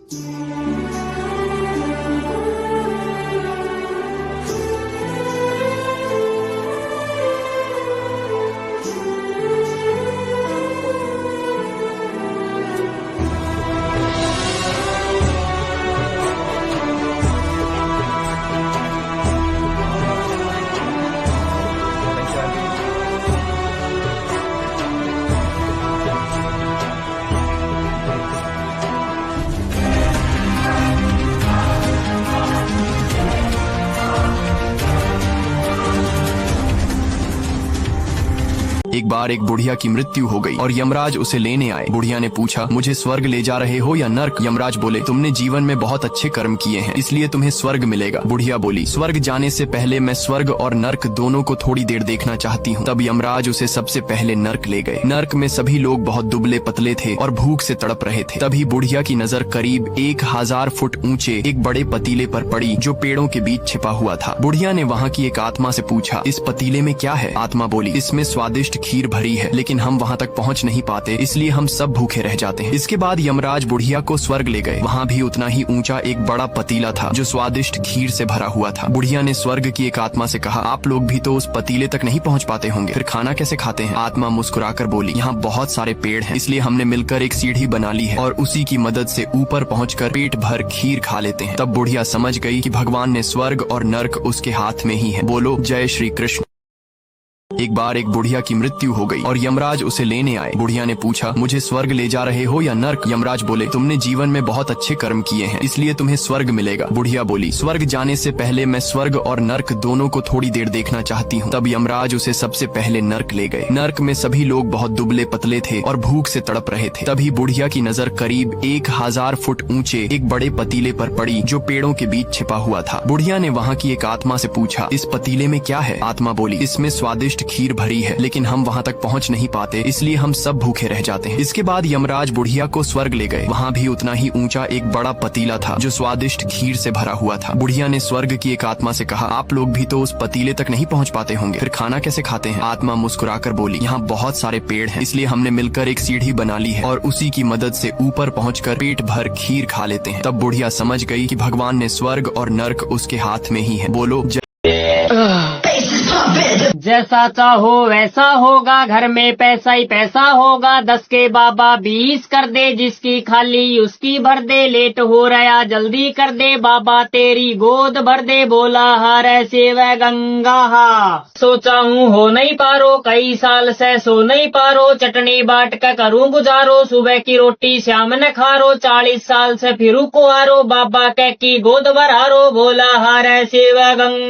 एक बार एक बुढ़िया की मृत्यु हो गई और यमराज उसे लेने आए। बुढ़िया ने पूछा, मुझे स्वर्ग ले जा रहे हो या नर्क? यमराज बोले, तुमने जीवन में बहुत अच्छे कर्म किए हैं, इसलिए तुम्हें स्वर्ग मिलेगा। बुढ़िया बोली, स्वर्ग जाने से पहले मैं स्वर्ग और नर्क दोनों को थोड़ी देर देखना चाहती हूँ। तब यमराज उसे सबसे पहले नर्क ले गए। नर्क में सभी लोग बहुत दुबले पतले थे और भूख से तड़प रहे थे। तभी बुढ़िया की नजर करीब 1000 फुट ऊंचे एक बड़े पतीले पर पड़ी जो पेड़ों के बीच छिपा हुआ था। बुढ़िया ने वहाँ की एक आत्मा से पूछा, इस पतीले में क्या है? आत्मा बोली, इसमें स्वादिष्ट खीर भरी है, लेकिन हम वहाँ तक पहुँच नहीं पाते, इसलिए हम सब भूखे रह जाते हैं। इसके बाद यमराज बुढ़िया को स्वर्ग ले गए। वहाँ भी उतना ही ऊंचा एक बड़ा पतीला था जो स्वादिष्ट खीर से भरा हुआ था। बुढ़िया ने स्वर्ग की एक आत्मा से कहा, आप लोग भी तो उस पतीले तक नहीं पहुँच पाते होंगे, फिर खाना कैसे खाते हैं? आत्मा मुस्कुराकर बोली, यहाँ बहुत सारे पेड़ हैं, इसलिए हमने मिलकर एक सीढ़ी बना ली है और उसी की मदद से ऊपर पहुँचकर पेट भर खीर खा लेते हैं। तब बुढ़िया समझ गई कि भगवान ने स्वर्ग और नर्क उसके हाथ में ही है। बोलो जय श्री कृष्ण। एक बार एक बुढ़िया की मृत्यु हो गई और यमराज उसे लेने आए। बुढ़िया ने पूछा, मुझे स्वर्ग ले जा रहे हो या नर्क? यमराज बोले, तुमने जीवन में बहुत अच्छे कर्म किए हैं, इसलिए तुम्हें स्वर्ग मिलेगा। बुढ़िया बोली, स्वर्ग जाने से पहले मैं स्वर्ग और नर्क दोनों को थोड़ी देर देखना चाहती हूँ। तब यमराज उसे सबसे पहले नर्क ले गए। नर्क में सभी लोग बहुत दुबले पतले थे और भूख से तड़प रहे थे। तभी बुढ़िया की नजर करीब 1000 फुट ऊंचे एक बड़े पतीले पर पड़ी जो पेड़ों के बीच छिपा हुआ था। बुढ़िया ने वहाँ की एक आत्मा से पूछा, इस पतीले में क्या है? आत्मा बोली, इसमें स्वादिष्ट खीर भरी है, लेकिन हम वहाँ तक पहुँच नहीं पाते, इसलिए हम सब भूखे रह जाते हैं। इसके बाद यमराज बुढ़िया को स्वर्ग ले गए। वहाँ भी उतना ही ऊंचा एक बड़ा पतीला था जो स्वादिष्ट खीर से भरा हुआ था। बुढ़िया ने स्वर्ग की एक आत्मा से कहा, आप लोग भी तो उस पतीले तक नहीं पहुँच पाते होंगे, फिर खाना कैसे खाते हैं? आत्मा मुस्कुराकर बोली, यहाँ बहुत सारे पेड़ हैं, इसलिए हमने मिलकर एक सीढ़ी बना ली है और उसी की मदद से ऊपर पहुँचकर पेट भर खीर खा लेते हैं। तब बुढ़िया समझ गई कि भगवान ने स्वर्ग और नर्क उसके हाथ में ही है। बोलो जैसा चाहो वैसा होगा, घर में पैसा ही पैसा होगा। 10 के बाबा 20 कर दे, जिसकी खाली उसकी भर दे। लेट हो रहा जल्दी कर दे, बाबा तेरी गोद भर दे। बोला हरे शिव गंगा हा, सोचा हूँ हो नहीं पारो, कई साल से सो नहीं पारो। चटनी बाट का करूँ गुजारो, सुबह की रोटी शाम न खारो। 40 साल से फिरू कुआरो, बाबा के की गोद भरारो। बोला हरे शिव गंगा।